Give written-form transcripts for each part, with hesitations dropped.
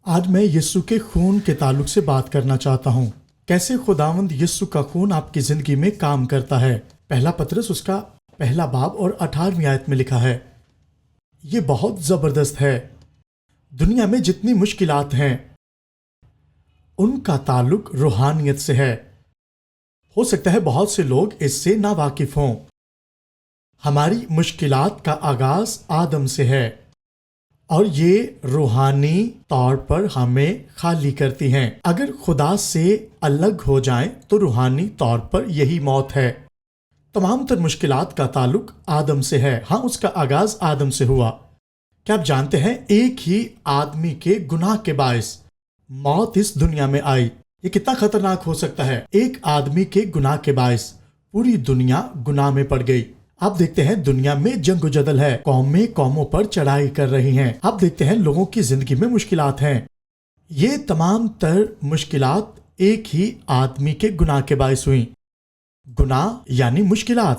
آج میں یسوع کے خون کے تعلق سے بات کرنا چاہتا ہوں۔ کیسے خداوند یسوع کا خون آپ کی زندگی میں کام کرتا ہے۔ پہلا پطرس اس کا پہلا باب اور 18ویں آیت میں لکھا ہے۔ یہ بہت زبردست ہے۔ دنیا میں جتنی مشکلات ہیں ان کا تعلق روحانیت سے ہے۔ ہو سکتا ہے بہت سے لوگ اس سے ناواقف ہوں۔ ہماری مشکلات کا آغاز آدم سے ہے اور یہ روحانی طور پر ہمیں خالی کرتی ہیں۔ اگر خدا سے الگ ہو جائیں تو روحانی طور پر یہی موت ہے۔ تمام تر مشکلات کا تعلق آدم سے ہے۔ ہاں، اس کا آغاز آدم سے ہوا۔ کیا آپ جانتے ہیں ایک ہی آدمی کے گناہ کے باعث موت اس دنیا میں آئی؟ یہ کتنا خطرناک ہو سکتا ہے۔ ایک آدمی کے گناہ کے باعث پوری دنیا گناہ میں پڑ گئی۔ آپ دیکھتے ہیں دنیا میں جنگ و جدل ہے، قومیں قوموں پر چڑھائی کر رہی ہیں۔ آپ دیکھتے ہیں لوگوں کی زندگی میں مشکلات ہیں۔ یہ تمام تر مشکلات ایک ہی آدمی کے گناہ کے باعث ہوئیں۔ گناہ یعنی مشکلات۔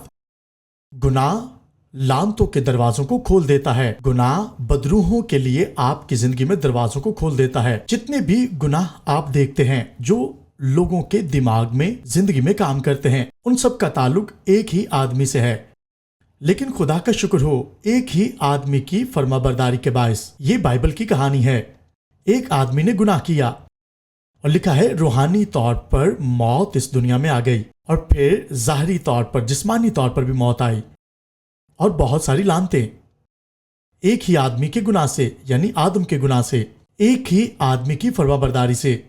گناہ لعنتوں کے دروازوں کو کھول دیتا ہے۔ گناہ بدروحوں کے لیے آپ کی زندگی میں دروازوں کو کھول دیتا ہے۔ جتنے بھی گناہ آپ دیکھتے ہیں جو لوگوں کے دماغ میں زندگی میں کام کرتے ہیں ان سب کا تعلق ایک ہی آدمی سے ہے۔ لیکن خدا کا شکر ہو، ایک ہی آدمی کی فرما برداری کے باعث یہ بائبل کی کہانی ہے۔ ایک آدمی نے گناہ کیا اور لکھا ہے روحانی طور پر موت اس دنیا میں آ گئی، اور پھر ظاہری طور پر جسمانی طور پر بھی موت آئی اور بہت ساری لعنتیں ایک ہی آدمی کے گناہ سے، یعنی آدم کے گناہ سے، ایک ہی آدمی کی فرما برداری سے،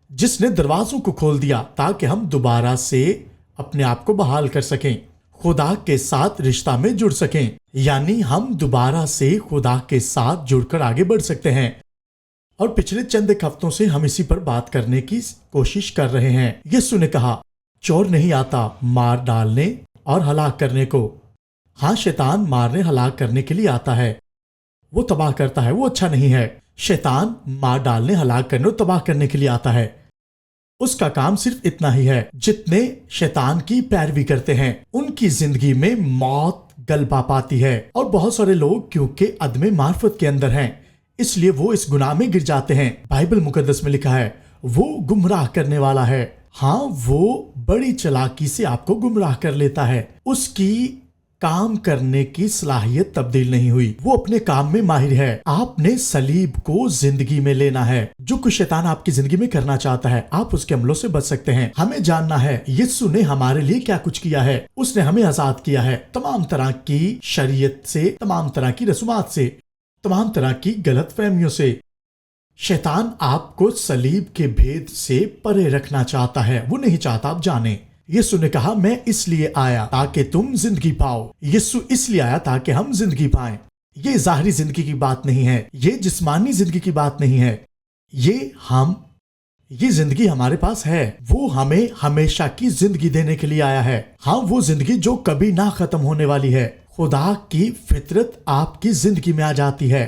جس نے دروازوں کو کھول دیا تاکہ ہم دوبارہ سے اپنے آپ کو بحال کر سکیں، خدا کے ساتھ رشتہ میں جڑ سکیں، یعنی ہم دوبارہ سے خدا کے ساتھ جڑ کر آگے بڑھ سکتے ہیں۔ اور پچھلے چند ایک ہفتوں سے ہم اسی پر بات کرنے کی کوشش کر رہے ہیں۔ یسوع نے کہا چور نہیں آتا مار ڈالنے اور ہلاک کرنے کو۔ ہاں، شیطان مارنے ہلاک کرنے کے لیے آتا ہے، وہ تباہ کرتا ہے، وہ اچھا نہیں ہے۔ شیطان مار ڈالنے ہلاک کرنے اور تباہ کرنے کے لیے آتا ہے۔ اس کا کام صرف اتنا ہی ہے۔ جتنے شیطان کی پیروی کرتے ہیں ان کی زندگی میں موت غلبہ پاتی ہے، اور بہت سارے لوگ کیونکہ عدم معرفت کے اندر ہیں اس لیے وہ اس گناہ میں گر جاتے ہیں۔ بائبل مقدس میں لکھا ہے وہ گمراہ کرنے والا ہے۔ ہاں، وہ بڑی چلاکی سے آپ کو گمراہ کر لیتا ہے۔ اس کی کام کرنے کی صلاحیت تبدیل نہیں ہوئی، وہ اپنے کام میں ماہر ہے۔ آپ نے صلیب کو زندگی میں لینا ہے۔ جو کچھ شیطان آپ کی زندگی میں کرنا چاہتا ہے آپ اس کے عملوں سے بچ سکتے ہیں۔ ہمیں جاننا ہے یسوع نے ہمارے لیے کیا کچھ کیا ہے۔ اس نے ہمیں آزاد کیا ہے تمام طرح کی شریعت سے، تمام طرح کی رسومات سے، تمام طرح کی غلط فہمیوں سے۔ شیطان آپ کو صلیب کے بھید سے پرے رکھنا چاہتا ہے، وہ نہیں چاہتا آپ جانیں۔ یسوع نے کہا میں اس لیے آیا تاکہ تم زندگی پاؤ۔ یسوع اس لیے آیا تاکہ ہم زندگی پائیں۔ یہ ظاہری زندگی کی بات نہیں ہے، یہ جسمانی زندگی کی بات نہیں ہے، یہ زندگی ہمارے پاس ہے۔ وہ ہمیں ہمیشہ کی زندگی دینے کے لیے آیا ہے۔ ہاں، وہ زندگی جو کبھی نہ ختم ہونے والی ہے۔ خدا کی فطرت آپ کی زندگی میں آ جاتی ہے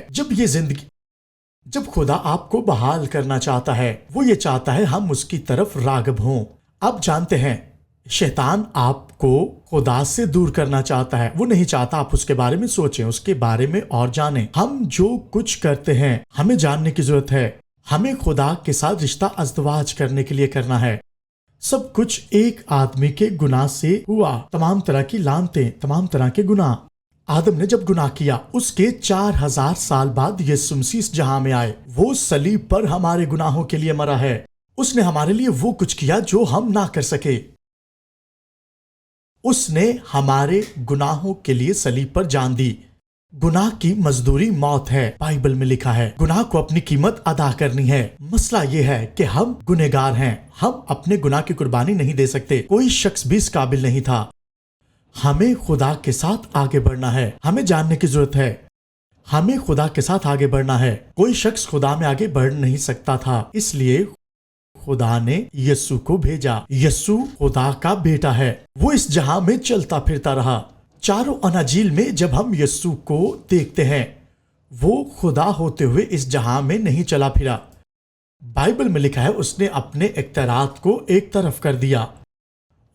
جب خدا آپ کو بحال کرنا چاہتا ہے، وہ یہ چاہتا ہے ہم اس کی طرف راغب ہوں۔ آپ جانتے ہیں شیطان آپ کو خدا سے دور کرنا چاہتا ہے، وہ نہیں چاہتا آپ اس کے بارے میں سوچیں، اس کے بارے میں اور جانیں۔ ہم جو کچھ کرتے ہیں ہمیں جاننے کی ضرورت ہے۔ ہمیں خدا کے ساتھ رشتہ ازدواج کرنے کے لیے کرنا ہے۔ سب کچھ ایک آدمی کے گناہ سے ہوا، تمام طرح کی لعنتیں، تمام طرح کے گناہ۔ آدم نے جب گناہ کیا اس کے 4000 سال بعد یسوع مسیح اس جہاں میں آئے۔ وہ صلیب پر ہمارے گناہوں کے لیے مرا ہے۔ اس نے ہمارے لیے وہ کچھ کیا جو ہم نہ کر سکے۔ اس نے ہمارے گناہوں کے لیے صلیب پر جان دی۔ گناہ کی مزدوری موت ہے، بائبل میں لکھا ہے۔ گناہ کو اپنی قیمت ادا کرنی ہے۔ مسئلہ یہ ہے کہ ہم گنہگار ہیں، ہم اپنے گناہ کی قربانی نہیں دے سکتے۔ کوئی شخص بھی اس قابل نہیں تھا۔ ہمیں خدا کے ساتھ آگے بڑھنا ہے۔ ہمیں جاننے کی ضرورت ہے، ہمیں خدا کے ساتھ آگے بڑھنا ہے۔ کوئی شخص خدا میں آگے بڑھ نہیں سکتا تھا، اس لیے خدا نے یسوع کو بھیجا۔ یسوع خدا کا بیٹا ہے۔ وہ اس جہاں میں چلتا پھرتا رہا۔ چاروں اناجیل میں جب ہم یسوع کو دیکھتے ہیں، وہ خدا ہوتے ہوئے اس جہاں میں نہیں چلا پھرا۔ بائبل میں لکھا ہے اس نے اپنے اختیارات کو ایک طرف کر دیا،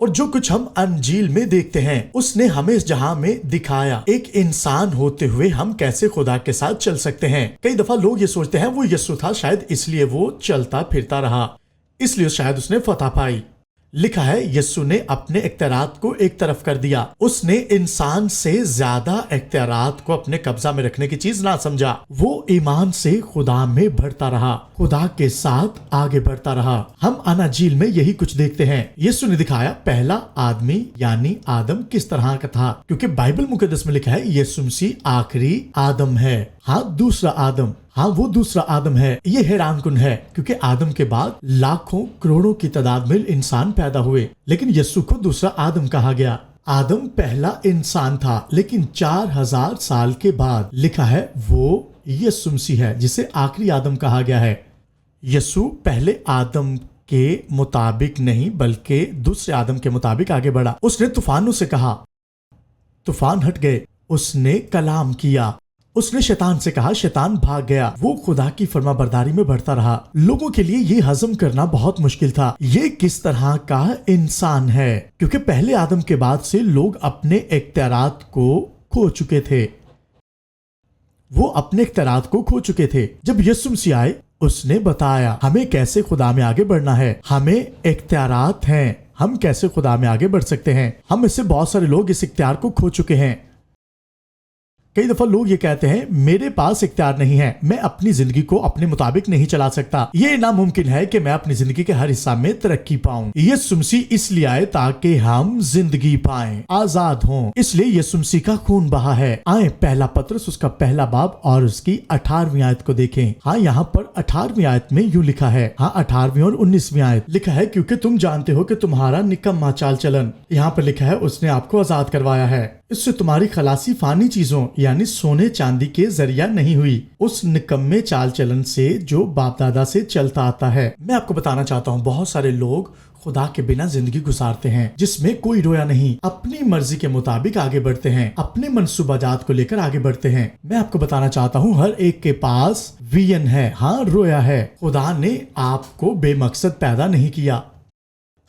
اور جو کچھ ہم انجیل میں دیکھتے ہیں اس نے ہمیں اس جہاں میں دکھایا ایک انسان ہوتے ہوئے ہم کیسے خدا کے ساتھ چل سکتے ہیں۔ کئی دفعہ لوگ یہ سوچتے ہیں وہ یسوع تھا، شاید اس لیے وہ چلتا پھرتا رہا، اس لیے شاید اس نے فتح پائی۔ لکھا ہے یسوع نے اپنے اختیارات کو ایک طرف کر دیا۔ اس نے انسان سے زیادہ اختیارات کو اپنے قبضہ میں رکھنے کی چیز نہ سمجھا۔ وہ ایمان سے خدا میں بڑھتا رہا، خدا کے ساتھ آگے بڑھتا رہا۔ ہم اناجیل میں یہی کچھ دیکھتے ہیں۔ یسوع نے دکھایا پہلا آدمی یعنی آدم کس طرح کا تھا، کیونکہ بائبل مقدس میں لکھا ہے یسوع مسیح آخری آدم ہے۔ ہاں دوسرا آدم، ہاں وہ دوسرا آدم ہے۔ یہ حیران کن ہے کیونکہ آدم کے بعد لاکھوں کروڑوں کی تعداد میں انسان پیدا ہوئے، لیکن یسوع کو دوسرا آدم کہا گیا۔ آدم پہلا انسان تھا، لیکن 4000 سال کے بعد لکھا ہے وہ یسوع مسیح ہے جسے آخری آدم کہا گیا ہے۔ یسوع پہلے آدم کے مطابق نہیں بلکہ دوسرے آدم کے مطابق آگے بڑھا۔ اس نے طوفانوں سے کہا، طوفان ہٹ گئے۔ اس نے کلام کیا، اس نے شیطان سے کہا، شیطان بھاگ گیا۔ وہ خدا کی فرما برداری میں بڑھتا رہا۔ لوگوں کے لیے یہ ہضم کرنا بہت مشکل تھا، یہ کس طرح کا انسان ہے، کیونکہ پہلے آدم کے بعد سے لوگ اپنے اختیارات کو کھو چکے تھے۔ وہ اپنے اختیارات کو کھو چکے تھے۔ جب یسوع مسیح آئے اس نے بتایا ہمیں کیسے خدا میں آگے بڑھنا ہے۔ ہمیں اختیارات ہیں، ہم کیسے خدا میں آگے بڑھ سکتے ہیں۔ ہم میں سے بہت سارے لوگ اس اختیار کو کھو چکے ہیں۔ کئی دفعہ لوگ یہ کہتے ہیں میرے پاس اختیار نہیں ہے، میں اپنی زندگی کو اپنے مطابق نہیں چلا سکتا، یہ ناممکن ہے کہ میں اپنی زندگی کے ہر حصہ میں ترقی پاؤں۔ یسوع مسیح اس لیے آئے تاکہ ہم زندگی پائیں، آزاد ہوں، اس لیے یسوع مسیح کا خون بہا ہے۔ آئیں پہلا پطرس اس کا پہلا باب اور اس کی 18ویں آیت کو دیکھیں۔ ہاں یہاں پر 18ویں آیت میں یوں لکھا ہے، ہاں 18ویں اور 19ویں آیت لکھا ہے، کیونکہ تم جانتے ہو کہ تمہارا نکما چال چلن، یہاں پر لکھا ہے اس نے آپ کو آزاد کروایا ہے، اس سے تمہاری خلاصی فانی چیزوں یعنی سونے چاندی کے ذریعہ نہیں ہوئی، اس نکمے چال چلن سے جو باپ دادا سے چلتا آتا ہے۔ میں آپ کو بتانا چاہتا ہوں بہت سارے لوگ خدا کے بنا زندگی گزارتے ہیں جس میں کوئی رویا نہیں، اپنی مرضی کے مطابق آگے بڑھتے ہیں، اپنے منصوبہ جات کو لے کر آگے بڑھتے ہیں۔ میں آپ کو بتانا چاہتا ہوں ہر ایک کے پاس ویژن ہے، ہاں رویا ہے۔ خدا نے آپ کو بے مقصد پیدا نہیں کیا۔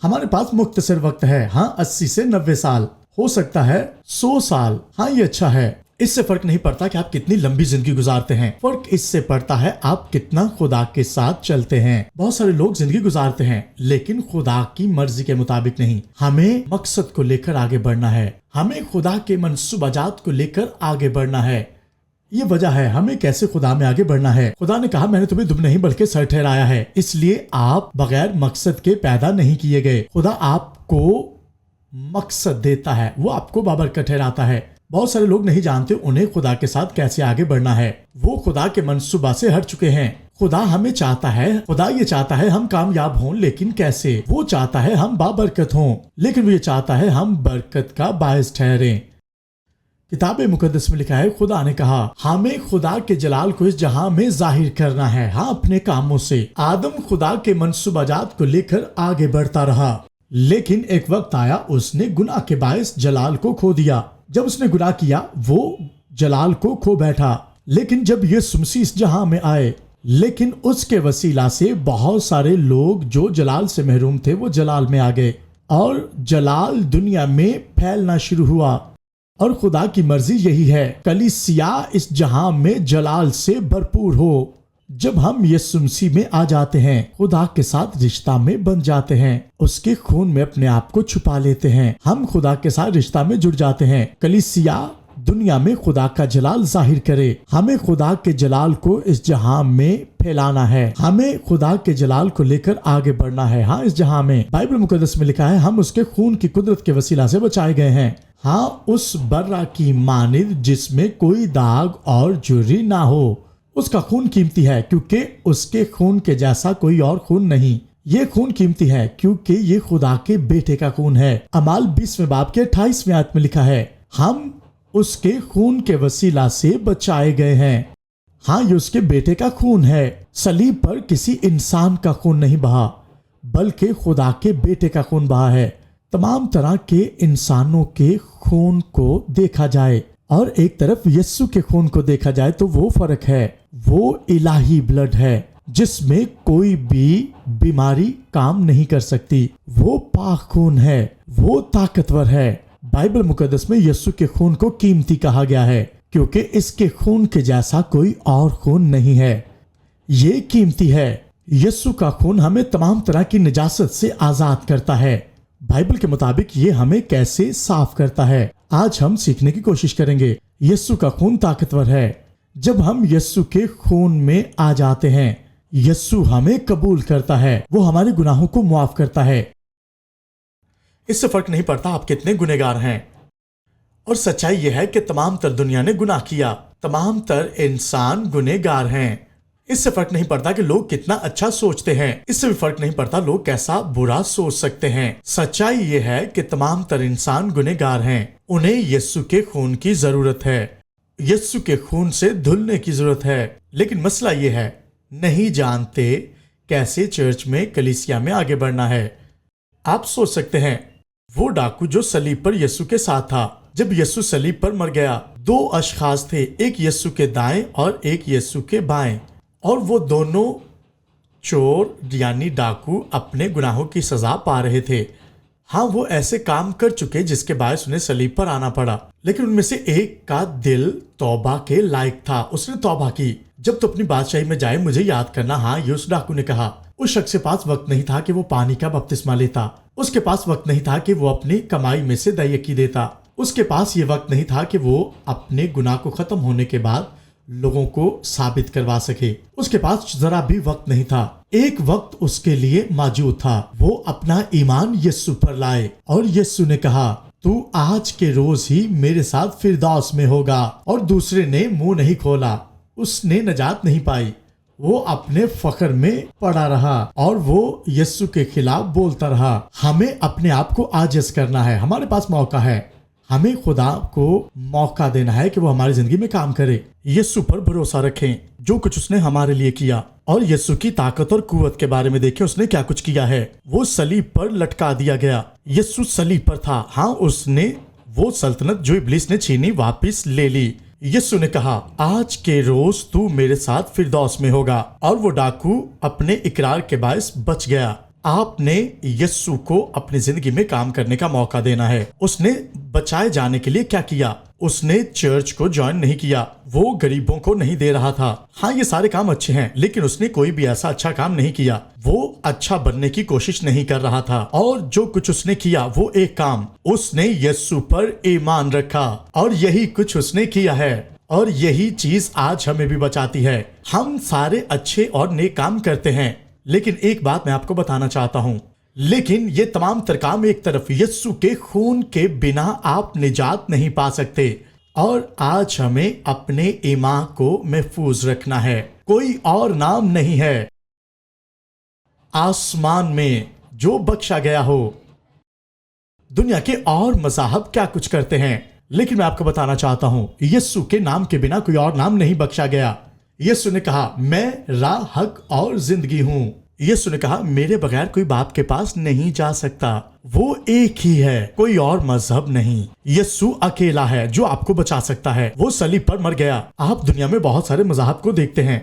ہمارے پاس مختصر وقت ہے، ہاں 80 سے 90 سال، ہو سکتا ہے 100 سال، ہاں یہ اچھا ہے۔ اس سے فرق نہیں پڑتا کہ آپ کتنی لمبی زندگی گزارتے ہیں، فرق اس سے پڑتا ہے آپ کتنا خدا کے ساتھ چلتے ہیں۔ بہت سارے لوگ زندگی گزارتے ہیں لیکن خدا کی مرضی کے مطابق نہیں۔ ہمیں مقصد کو لے کر آگے بڑھنا ہے، ہمیں خدا کے منصوبہ جات کو لے کر آگے بڑھنا ہے۔ یہ وجہ ہے ہمیں کیسے خدا میں آگے بڑھنا ہے۔ خدا نے کہا میں نے تمہیں دم نہیں بلکہ سر ٹھہرایا ہے، اس لیے آپ بغیر مقصد کے پیدا نہیں کیے گئے۔ خدا آپ کو مقصد دیتا ہے، وہ آپ کو بابرکت ٹھہراتا ہے۔ بہت سارے لوگ نہیں جانتے انہیں خدا کے ساتھ کیسے آگے بڑھنا ہے، وہ خدا کے منصوبہ سے ہٹ چکے ہیں۔ خدا ہمیں چاہتا ہے، خدا یہ چاہتا ہے ہم کامیاب ہوں، لیکن کیسے؟ وہ چاہتا ہے ہم بابرکت ہوں، لیکن وہ یہ چاہتا ہے ہم برکت کا باعث ٹھہریں۔ کتاب مقدس میں لکھا ہے خدا نے کہا ہمیں خدا کے جلال کو اس جہاں میں ظاہر کرنا ہے، ہاں اپنے کاموں سے۔ آدم خدا کے منصوبہ جات کو لے کر آگے بڑھتا رہا، لیکن ایک وقت آیا اس نے گناہ کے باعث جلال کو کھو دیا۔ جب اس نے گناہ کیا وہ جلال کو کھو بیٹھا، لیکن جب یسوع مسیح اس جہاں میں آئے، لیکن اس کے وسیلہ سے بہت سارے لوگ جو جلال سے محروم تھے وہ جلال میں آ گئے، اور جلال دنیا میں پھیلنا شروع ہوا۔ اور خدا کی مرضی یہی ہے کلیسیا اس جہاں میں جلال سے بھرپور ہو۔ جب ہم یسوع مسیح میں آ جاتے ہیں، خدا کے ساتھ رشتہ میں بن جاتے ہیں، اس کے خون میں اپنے آپ کو چھپا لیتے ہیں، ہم خدا کے ساتھ رشتہ میں جڑ جاتے ہیں۔ کلیسیا دنیا میں خدا کا جلال ظاہر کرے۔ ہمیں خدا کے جلال کو اس جہاں میں پھیلانا ہے، ہمیں خدا کے جلال کو لے کر آگے بڑھنا ہے۔ ہاں اس جہاں میں بائبل مقدس میں لکھا ہے ہم اس کے خون کی قدرت کے وسیلہ سے بچائے گئے ہیں، ہاں اس برہ کی مانند جس میں کوئی داغ اور جھری نہ ہو۔ اس کا خون قیمتی ہے کیونکہ اس کے خون کے جیسا کوئی اور خون نہیں۔ یہ خون قیمتی ہے کیونکہ یہ خدا کے بیٹے کا خون ہے۔ اعمال 20 باب کے 28 آیت میں لکھا ہے ہم اس کے خون کے وسیلہ سے بچائے گئے ہیں۔ ہاں یہ اس کے بیٹے کا خون ہے، صلیب پر کسی انسان کا خون نہیں بہا، بلکہ خدا کے بیٹے کا خون بہا ہے۔ تمام طرح کے انسانوں کے خون کو دیکھا جائے اور ایک طرف یسوع کے خون کو دیکھا جائے تو وہ فرق ہے۔ وہ الہی بلڈ ہے جس میں کوئی بھی بیماری کام نہیں کر سکتی۔ وہ پاک خون ہے، وہ طاقتور ہے۔ بائبل مقدس میں یسوع کے خون کو قیمتی کہا گیا ہے کیونکہ اس کے خون کے جیسا کوئی اور خون نہیں ہے۔ یہ قیمتی ہے۔ یسوع کا خون ہمیں تمام طرح کی نجاست سے آزاد کرتا ہے۔ بائبل کے مطابق یہ ہمیں کیسے صاف کرتا ہے، آج ہم سیکھنے کی کوشش کریں گے۔ یسوع کا خون طاقتور ہے۔ جب ہم یسوع کے خون میں آ جاتے ہیں، یسوع ہمیں قبول کرتا ہے، وہ ہمارے گناہوں کو معاف کرتا ہے۔ اس سے فرق نہیں پڑتا آپ کتنے گنہگار ہیں، اور سچائی یہ ہے کہ تمام تر دنیا نے گناہ کیا، تمام تر انسان گنہگار ہیں۔ اس سے فرق نہیں پڑتا کہ لوگ کتنا اچھا سوچتے ہیں، اس سے بھی فرق نہیں پڑتا لوگ کیسا برا سوچ سکتے ہیں۔ سچائی یہ ہے کہ تمام تر انسان گنہگار ہیں، انہیں یسوع کے خون کی ضرورت ہے، یسوع کے خون سے دھلنے کی ضرورت ہے۔ لیکن مسئلہ یہ ہے، نہیں جانتے کیسے چرچ میں، کلیسیا میں آگے بڑھنا ہے۔ آپ سوچ سکتے ہیں وہ ڈاکو جو صلیب پر یسوع کے ساتھ تھا، جب یسوع صلیب پر مر گیا، دو اشخاص تھے، ایک یسوع کے دائیں اور ایک یسوع کے بائیں، اور وہ دونوں چور یعنی ڈاکو اپنے گناہوں کی سزا پا رہے تھے۔ ہاں، وہ ایسے کام کر چکے جس کے باعث انہیں صلیب پر آنا پڑا، لیکن ان میں سے ایک کا دل توبہ کے لائق تھا، اس نے توبہ کی۔ جب تو اپنی بادشاہی میں جائے مجھے یاد کرنا۔ ہاں، یہ اس ڈاکو نے کہا۔ اس شخص کے پاس وقت نہیں تھا کہ وہ پانی کا بپتسمہ لیتا، اس کے پاس وقت نہیں تھا کہ وہ اپنی کمائی میں سے دیکی دیتا، اس کے پاس یہ وقت نہیں تھا کہ وہ اپنے گناہ کو ختم ہونے کے بعد لوگوں کو ثابت کروا سکے، اس کے پاس ذرا بھی وقت نہیں تھا۔ ایک وقت اس کے لیے موجود تھا، وہ اپنا ایمان یسوع پر لائے، اور یسوع نے کہا تو آج کے روز ہی میرے ساتھ فردوس میں ہوگا، اور دوسرے نے منہ نہیں کھولا، اس نے نجات نہیں پائی، وہ اپنے فخر میں پڑا رہا اور وہ یسوع کے خلاف بولتا رہا۔ ہمیں اپنے آپ کو عاجز کرنا ہے، ہمارے پاس موقع ہے، ہمیں خدا کو موقع دینا ہے کہ وہ ہماری زندگی میں کام کرے۔ یسوع پر بھروسہ رکھیں، جو کچھ اس نے ہمارے لیے کیا، اور یسوع کی طاقت اور قوت کے بارے میں دیکھیں اس نے کیا کچھ کیا ہے۔ وہ صلیب پر لٹکا دیا گیا، یسوع صلیب پر تھا۔ ہاں، اس نے وہ سلطنت جو ابلیس نے چھینی واپس لے لی۔ یسوع نے کہا آج کے روز تو میرے ساتھ فردوس میں ہوگا، اور وہ ڈاکو اپنے اقرار کے باعث بچ گیا۔ آپ نے یسوع کو اپنی زندگی میں کام کرنے کا موقع دینا ہے۔ اس نے بچائے جانے کے لیے کیا کیا؟ اس نے چرچ کو جوائن نہیں کیا، وہ غریبوں کو نہیں دے رہا تھا۔ ہاں، یہ سارے کام اچھے ہیں، لیکن اس نے کوئی بھی ایسا اچھا کام نہیں کیا، وہ اچھا بننے کی کوشش نہیں کر رہا تھا۔ اور جو کچھ اس نے کیا وہ ایک کام، اس نے یسوع پر ایمان رکھا، اور یہی کچھ اس نے کیا ہے، اور یہی چیز آج ہمیں بھی بچاتی ہے۔ ہم سارے اچھے اور نیک کام کرتے ہیں، لیکن ایک بات میں آپ کو بتانا چاہتا ہوں، لیکن یہ تمام تر کام ایک طرف، یسوع کے خون کے بنا آپ نجات نہیں پا سکتے۔ اور آج ہمیں اپنے ایمان کو محفوظ رکھنا ہے، کوئی اور نام نہیں ہے آسمان میں جو بخشا گیا ہو۔ دنیا کے اور مذاہب کیا کچھ کرتے ہیں، لیکن میں آپ کو بتانا چاہتا ہوں یسوع کے نام کے بنا کوئی اور نام نہیں بخشا گیا۔ یسوع نے کہا میں راہ، حق اور زندگی ہوں۔ یسوع نے کہا میرے بغیر کوئی باپ کے پاس نہیں جا سکتا، وہ ایک ہی ہے، کوئی اور مذہب نہیں۔ یسوع اکیلا ہے جو آپ کو بچا سکتا ہے، وہ صلیب پر مر گیا۔ آپ دنیا میں بہت سارے مذاہب کو دیکھتے ہیں،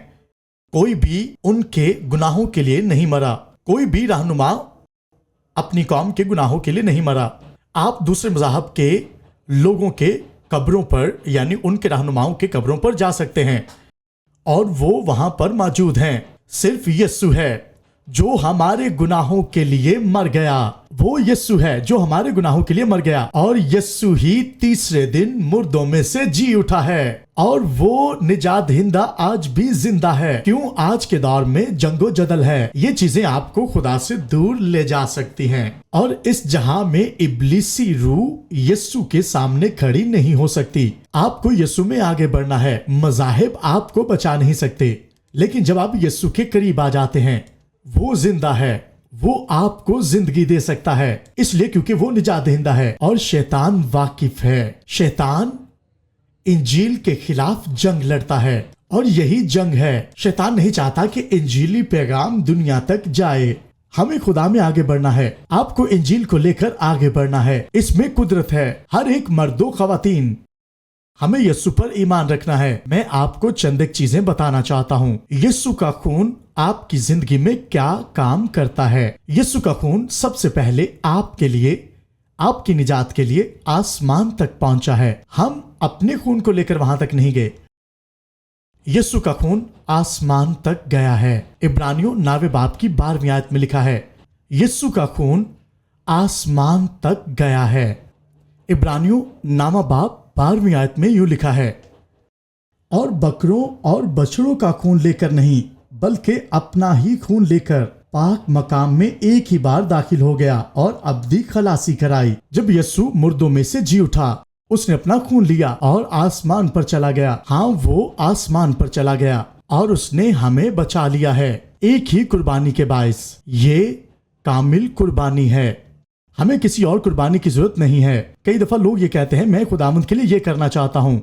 کوئی بھی ان کے گناہوں کے لیے نہیں مرا، کوئی بھی رہنما اپنی قوم کے گناہوں کے لیے نہیں مرا۔ آپ دوسرے مذاہب کے لوگوں کے قبروں پر یعنی ان کے رہنماؤں کے قبروں پر جا سکتے ہیں، اور وہ وہاں پر موجود ہیں۔ صرف یسوع ہے جو ہمارے گناہوں کے لیے مر گیا، وہ یسوع ہے جو ہمارے گناہوں کے لیے مر گیا، اور یسوع ہی تیسرے دن مردوں میں سے جی اٹھا ہے، اور وہ نجات دہندہ آج بھی زندہ ہے۔ کیوں آج کے دور میں جنگ و جدل ہے، یہ چیزیں آپ کو خدا سے دور لے جا سکتی ہیں، اور اس جہاں میں ابلیسی روح یسوع کے سامنے کھڑی نہیں ہو سکتی۔ آپ کو یسوع میں آگے بڑھنا ہے، مذاہب آپ کو بچا نہیں سکتے، لیکن جب آپ یسوع کے قریب آ جاتے ہیں وہ زندہ ہے، وہ آپ کو زندگی دے سکتا ہے، اس لیے کیونکہ وہ نجات دہندہ ہے، اور شیطان واقف ہے۔ شیطان انجیل کے خلاف جنگ لڑتا ہے، اور یہی جنگ ہے۔ شیطان نہیں چاہتا کہ انجیلی پیغام دنیا تک جائے۔ ہمیں خدا میں آگے بڑھنا ہے، آپ کو انجیل کو لے کر آگے بڑھنا ہے، اس میں قدرت ہے۔ ہر ایک مرد و خواتین، ہمیں یسوع پر ایمان رکھنا ہے۔ میں آپ کو چند ایک چیزیں بتانا چاہتا ہوں۔ یسوع کا خون آپ کی زندگی میں کیا کام کرتا ہے؟ یسوع کا خون سب سے پہلے آپ کے لیے، آپ کی نجات کے لیے آسمان تک پہنچا ہے۔ ہم اپنے خون کو لے کر وہاں تک نہیں گئے، یسوع کا خون آسمان تک گیا ہے۔ عبرانیوں 9 باب کی 12ویں آیت میں لکھا ہے، یسوع کا خون آسمان تک گیا ہے۔ عبرانیوں 9 باب 12ویں آیت میں یوں لکھا ہے، اور بکروں اور بچڑوں کا خون لے کر نہیں بلکہ اپنا ہی خون لے کر پاک مقام میں ایک ہی بار داخل ہو گیا اور ابدی خلاصی کرائی۔ جب یسوع مردوں میں سے جی اٹھا، اس نے اپنا خون لیا اور آسمان پر چلا گیا۔ ہاں، وہ آسمان پر چلا گیا اور اس نے ہمیں بچا لیا ہے ایک ہی قربانی کے باعث۔ یہ کامل قربانی ہے، ہمیں کسی اور قربانی کی ضرورت نہیں ہے۔ کئی دفعہ لوگ یہ کہتے ہیں، میں خداوند کے لیے یہ کرنا چاہتا ہوں۔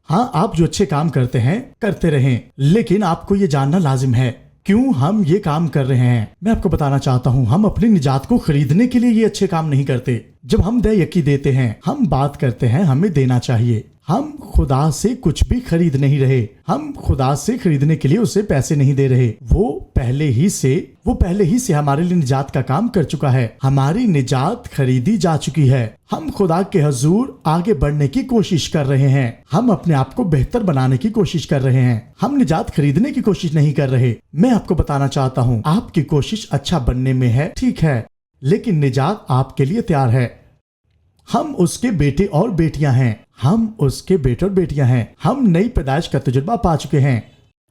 ہاں، آپ جو اچھے کام کرتے ہیں کرتے رہیں، لیکن آپ کو یہ جاننا لازم ہے کیوں ہم یہ کام کر رہے ہیں۔ میں آپ کو بتانا چاہتا ہوں، ہم اپنی نجات کو خریدنے کے لیے یہ اچھے کام نہیں کرتے۔ جب ہم دے یکی دیتے ہیں، ہم بات کرتے ہیں ہمیں دینا چاہیے، ہم خدا سے کچھ بھی خرید نہیں رہے، ہم خدا سے خریدنے کے لیے اسے پیسے نہیں دے رہے۔ وہ پہلے ہی سے ہمارے لیے نجات کا کام کر چکا ہے، ہماری نجات خریدی جا چکی ہے۔ ہم خدا کے حضور آگے بڑھنے کی کوشش کر رہے ہیں، ہم اپنے آپ کو بہتر بنانے کی کوشش کر رہے ہیں، ہم نجات خریدنے کی کوشش نہیں کر رہے۔ میں آپ کو بتانا چاہتا ہوں، آپ کی کوشش اچھا بننے میں ہے، ٹھیک ہے، لیکن نجات آپ کے لیے تیار ہے۔ ہم اس کے بیٹے اور بیٹیاں ہیں، ہم نئی پیدائش کا تجربہ پا چکے ہیں،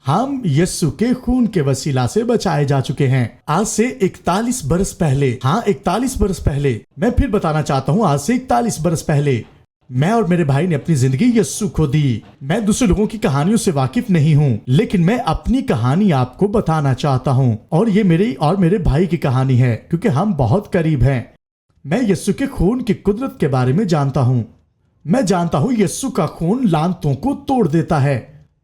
ہم یسوع کے خون کے وسیلہ سے بچائے جا چکے ہیں۔ آج سے 41 برس پہلے، 41 برس پہلے، میں پھر بتانا چاہتا ہوں، آج سے 41 برس پہلے میں اور میرے بھائی نے اپنی زندگی یسوع کو دی۔ میں دوسرے لوگوں کی کہانیوں سے واقف نہیں ہوں، لیکن میں اپنی کہانی آپ کو بتانا چاہتا ہوں، اور یہ میری اور میرے بھائی کی کہانی ہے، کیونکہ ہم بہت قریب ہیں۔ میں یسوع کے خون کی قدرت کے بارے میں جانتا ہوں۔ میں جانتا ہوں یسوع کا خون لعنتوں کو توڑ دیتا ہے،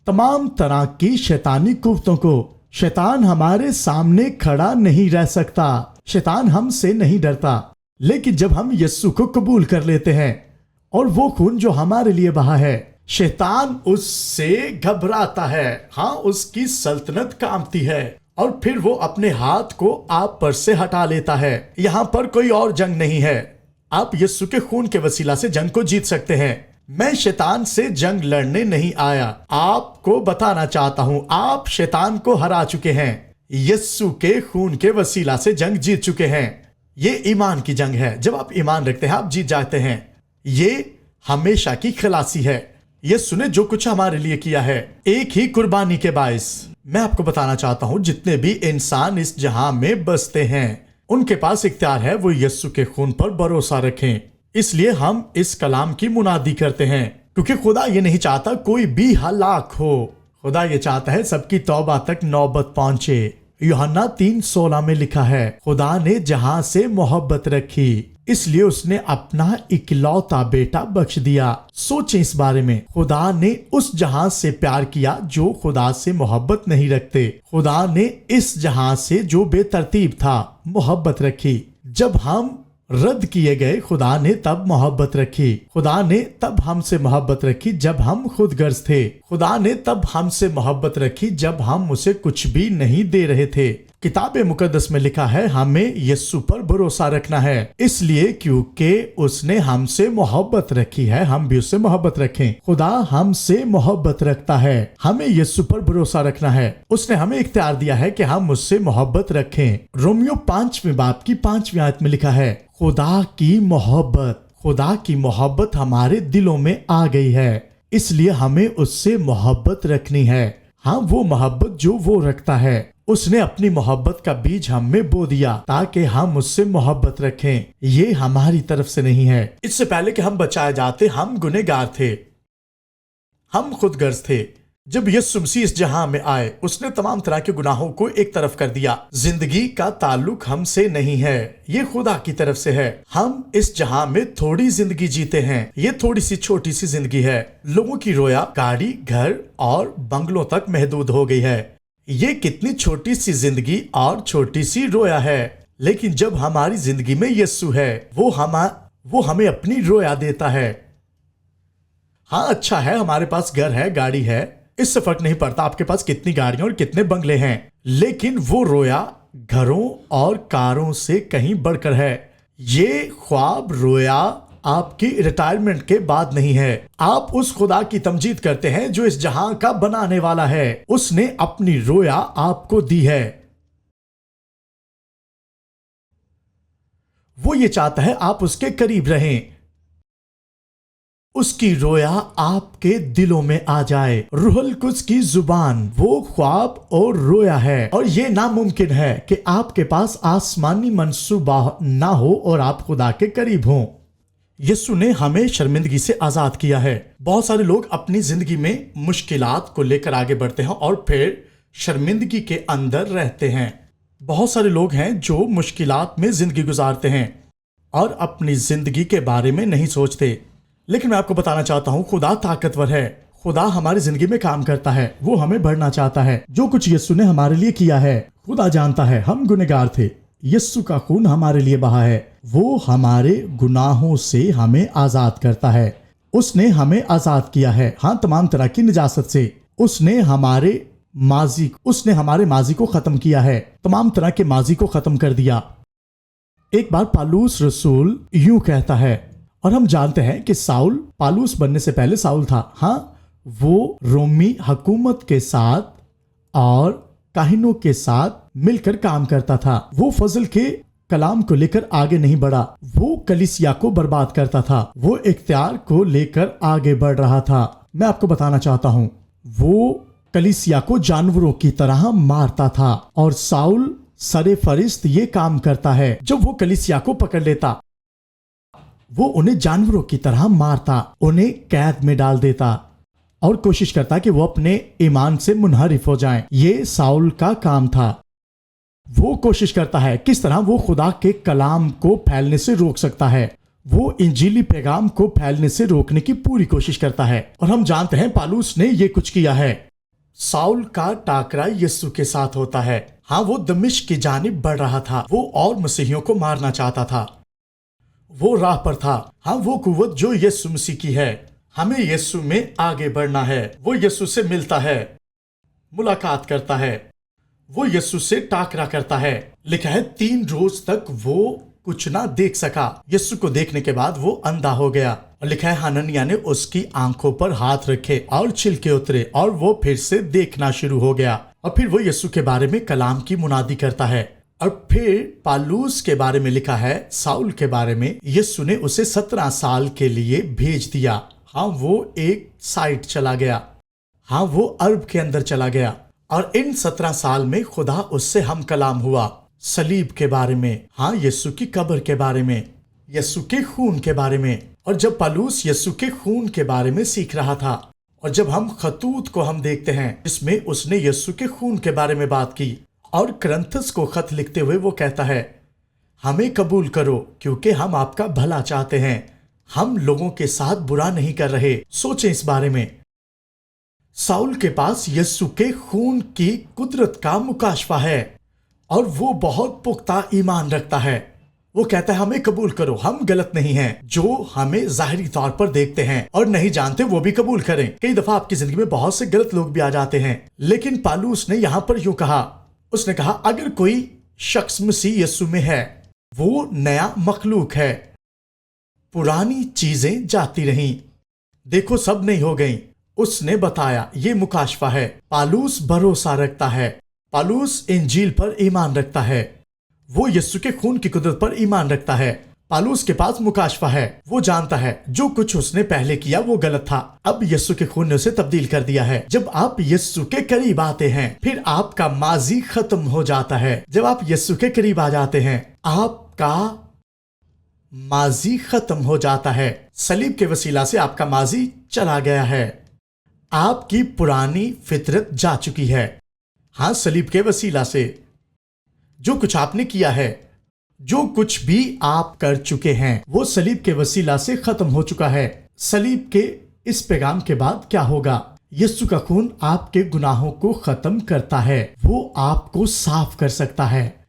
تمام طرح کی شیطانی قوتوں کو۔ شیطان ہمارے سامنے کھڑا نہیں رہ سکتا، شیطان ہم سے نہیں ڈرتا۔ لیکن جب ہم یسوع کو قبول کر لیتے ہیں اور وہ خون جو ہمارے لیے بہا ہے، شیطان اس سے گھبراتا ہے، اس کی سلطنت کانپتی ہے، اور پھر وہ اپنے ہاتھ کو آپ پر سے ہٹا لیتا ہے۔ یہاں پر کوئی اور جنگ نہیں ہے، آپ یسوع کے خون کے وسیلہ سے جنگ کو جیت سکتے ہیں۔ میں شیطان سے جنگ لڑنے نہیں آیا، آپ کو بتانا چاہتا ہوں، آپ شیطان کو ہرا چکے ہیں، یسوع کے خون کے وسیلہ سے جنگ جیت چکے ہیں۔ یہ ایمان کی جنگ ہے، جب آپ ایمان رکھتے ہیں آپ جیت جاتے ہیں۔ یہ ہمیشہ کی خلاصی ہے، یسوع نے جو کچھ ہمارے لیے کیا ہے ایک ہی قربانی کے باعث۔ میں آپ کو بتانا چاہتا ہوں، جتنے بھی انسان اس جہاں میں بستے ہیں ان کے پاس اختیار ہے وہ یسوع کے خون پر بھروسہ رکھیں۔ اس لیے ہم اس کلام کی منادی کرتے ہیں، کیونکہ خدا یہ نہیں چاہتا کوئی بھی ہلاک ہو، خدا یہ چاہتا ہے سب کی توبہ تک نوبت پہنچے۔ یوحنا 3:16 میں لکھا ہے، خدا نے جہاں سے محبت رکھی اس لیے اس نے اپنا اکلوتا بیٹا بخش دیا۔ سوچیں اس بارے میں، خدا نے اس جہاں سے پیار کیا جو خدا سے محبت نہیں رکھتے، خدا نے اس جہاں سے جو بے ترتیب تھا محبت رکھی۔ جب ہم رد کیے گئے خدا نے تب محبت رکھی، خدا نے تب ہم سے محبت رکھی جب ہم خود غرض تھے، خدا نے تب ہم سے محبت رکھی جب ہم اسے کچھ بھی نہیں دے رہے تھے۔ کتاب مقدس میں لکھا ہے ہمیں یسوع پر بھروسہ رکھنا ہے، اس لیے کیونکہ اس نے ہم سے محبت رکھی ہے ہم بھی اس سے محبت رکھیں۔ خدا ہم سے محبت رکھتا ہے، ہمیں یسوع پر بھروسہ رکھنا ہے، اس نے ہمیں اختیار دیا ہے کہ ہم اس سے محبت رکھیں۔ رومیو 5ویں باب کی 5ویں آیت میں لکھا ہے، خدا کی محبت ہمارے دلوں میں آ گئی ہے، اس لیے ہمیں اس سے محبت رکھنی ہے۔ وہ محبت جو وہ رکھتا ہے، اس نے اپنی محبت کا بیج ہم میں بو دیا تاکہ ہم اس سے محبت رکھیں۔ یہ ہماری طرف سے نہیں ہے، اس سے پہلے کہ ہم بچائے جاتے ہم گنہگار تھے، ہم خود غرض تھے۔ جب یسوع مسیح اس جہاں میں آئے اس نے تمام طرح کے گناہوں کو ایک طرف کر دیا۔ زندگی کا تعلق ہم سے نہیں ہے، یہ خدا کی طرف سے ہے۔ ہم اس جہاں میں تھوڑی زندگی جیتے ہیں، یہ تھوڑی سی چھوٹی سی زندگی ہے۔ لوگوں کی رویا گاڑی، گھر اور بنگلوں تک محدود ہو گئی ہے۔ یہ کتنی چھوٹی سی زندگی اور چھوٹی سی رویا ہے۔ لیکن جب ہماری زندگی میں یسوع ہے وہ ہمیں اپنی رویا دیتا ہے۔ ہاں اچھا ہے، ہمارے پاس گھر ہے، گاڑی ہے، اس سے فرق نہیں پڑتا آپ کے پاس کتنی گاڑیاں اور کتنے بنگلے ہیں، لیکن وہ رویا گھروں اور کاروں سے کہیں بڑھ کر ہے۔ یہ خواب رویا آپ کی ریٹائرمنٹ کے بعد نہیں ہے۔ آپ اس خدا کی تمجید کرتے ہیں جو اس جہاں کا بنانے والا ہے۔ اس نے اپنی رویا آپ کو دی ہے۔ وہ یہ چاہتا ہے آپ اس کے قریب رہیں، اس کی رویا آپ کے دلوں میں آ جائے۔ روح القدس کی زبان وہ خواب اور رویا ہے، اور یہ ناممکن ہے کہ آپ کے پاس آسمانی منصوبہ نہ ہو اور آپ خدا کے قریب ہوں۔ یسوع نے ہمیں شرمندگی سے آزاد کیا ہے۔ بہت سارے لوگ اپنی زندگی میں مشکلات کو لے کر آگے بڑھتے ہیں اور پھر شرمندگی کے اندر رہتے ہیں۔ بہت سارے لوگ ہیں جو مشکلات میں زندگی گزارتے ہیں اور اپنی زندگی کے بارے میں نہیں سوچتے، لیکن میں آپ کو بتانا چاہتا ہوں خدا طاقتور ہے۔ خدا ہماری زندگی میں کام کرتا ہے، وہ ہمیں بڑھنا چاہتا ہے۔ جو کچھ یسوع نے ہمارے لیے کیا ہے، خدا جانتا ہے ہم گنہگار تھے، یسوع کا خون ہمارے لیے بہا ہے، وہ ہمارے گناہوں سے ہمیں آزاد کرتا ہے۔ اس نے ہمیں آزاد کیا ہے، ہاں، تمام طرح کی نجاست سے۔ اس نے ہمارے ماضی کو ختم کیا ہے، تمام طرح کے ماضی کو ختم کر دیا۔ ایک بار پالوس رسول یوں کہتا ہے، اور ہم جانتے ہیں کہ ساؤل پالوس بننے سے پہلے ساؤل تھا، ہاں، وہ رومی حکومت کے ساتھ اور کاہنوں کے ساتھ مل کر کام کرتا تھا۔ وہ فضل کے کلام کو لے کر آگے نہیں بڑھا، وہ کلیسیا کو برباد کرتا تھا، وہ اختیار کو لے کر آگے بڑھ رہا تھا۔ میں آپ کو بتانا چاہتا ہوں وہ کلیسیا کو جانوروں کی طرح مارتا تھا، اور ساؤل سرے فرست یہ کام کرتا ہے۔ جب وہ کلیسیا کو پکڑ لیتا، وہ انہیں جانوروں کی طرح مارتا، انہیں قید میں ڈال دیتا اور کوشش کرتا کہ وہ اپنے ایمان سے منحرف ہو جائیں۔ یہ ساؤل کا کام تھا۔ وہ کوشش کرتا ہے کس طرح وہ خدا کے کلام کو پھیلنے سے روک سکتا ہے، وہ انجیلی پیغام کو پھیلنے سے روکنے کی پوری کوشش کرتا ہے، اور ہم جانتے ہیں پالوس نے یہ کچھ کیا ہے۔ ساؤل کا ٹاکرا یسوع کے ساتھ ہوتا ہے، ہاں، وہ دمشق کی جانب بڑھ رہا تھا، وہ اور مسیحیوں کو مارنا چاہتا تھا، وہ راہ پر تھا، ہاں، وہ قوت جو یسوع مسیح کی ہے۔ ہمیں یسوع میں آگے بڑھنا ہے۔ وہ یسوع سے ملتا ہے، ملاقات کرتا ہے، وہ یسوع سے ٹاکرا کرتا ہے۔ لکھا ہے 3 روز تک وہ کچھ نہ دیکھ سکا، یسوع کو دیکھنے کے بعد وہ اندھا ہو گیا، اور لکھا ہے حنانیہ نے اس کی آنکھوں پر ہاتھ رکھے اور چھلکے اترے، اور وہ پھر سے دیکھنا شروع ہو گیا۔ اور پھر وہ یسوع کے بارے میں کلام کی منادی کرتا ہے۔ اور پھر پالوس کے بارے میں لکھا ہے، ساؤل کے بارے میں، یسوع نے اسے 17 سال کے لیے بھیج دیا، ہاں، وہ ایک سائٹ چلا گیا، ہاں، وہ عرب کے اندر چلا گیا، اور ان 17 سال میں خدا اس سے ہم کلام ہوا، صلیب کے بارے میں، ہاں، یسوع کی قبر کے بارے میں، یسوع کے خون کے بارے میں۔ اور جب پالوس یسوع کے خون کے بارے میں سیکھ رہا تھا، اور جب ہم خطوط کو ہم دیکھتے ہیں جس میں اس نے یسوع کے خون کے بارے میں بات کی، اور کرنتھس کو خط لکھتے ہوئے وہ کہتا ہے، ہمیں قبول کرو کیونکہ ہم آپ کا بھلا چاہتے ہیں، ہم لوگوں کے ساتھ برا نہیں کر رہے۔ سوچیں اس بارے میں۔ ساؤل کے پاس یسوع کے خون کی قدرت کا مکاشفہ ہے، اور وہ بہت پختہ ایمان رکھتا ہے۔ وہ کہتا ہے ہمیں قبول کرو، ہم غلط نہیں ہیں، جو ہمیں ظاہری طور پر دیکھتے ہیں اور نہیں جانتے وہ بھی قبول کریں۔ کئی دفعہ آپ کی زندگی میں بہت سے غلط لوگ بھی آ جاتے ہیں، لیکن پالوس نے یہاں پر یوں کہا، اس نے کہا اگر کوئی شخص مسیح یسوع میں ہے، وہ نیا مخلوق ہے، پرانی چیزیں جاتی رہیں، دیکھو سب نئی ہو گئیں۔ اس نے بتایا یہ مکاشفہ ہے۔ پالوس بھروسہ رکھتا ہے، پالوس انجیل پر ایمان رکھتا ہے، وہ یسوع کے خون کی قدرت پر ایمان رکھتا ہے۔ پالوس کے پاس مکاشفہ ہے، وہ جانتا ہے جو کچھ اس نے پہلے کیا وہ غلط تھا، اب یسوع کے خون نے اسے تبدیل کر دیا ہے۔ جب آپ یسوع کے قریب آتے ہیں، پھر آپ کا ماضی ختم ہو جاتا ہے۔ جب آپ یسوع کے قریب آ جاتے ہیں، آپ کا ماضی ختم ہو جاتا ہے، صلیب کے وسیلہ سے آپ کا ماضی چلا گیا ہے، آپ کی پرانی فطرت جا چکی ہے، ہاں، صلیب کے وسیلہ سے جو کچھ آپ نے کیا ہے، جو کچھ بھی آپ کر چکے ہیں، وہ صلیب کے وسیلہ سے ختم ہو چکا ہے۔ صلیب کے اس پیغام کے بعد کیا ہوگا؟ یسوع کا خون آپ کے گناہوں کو ختم کرتا ہے، وہ آپ کو صاف کر سکتا ہے۔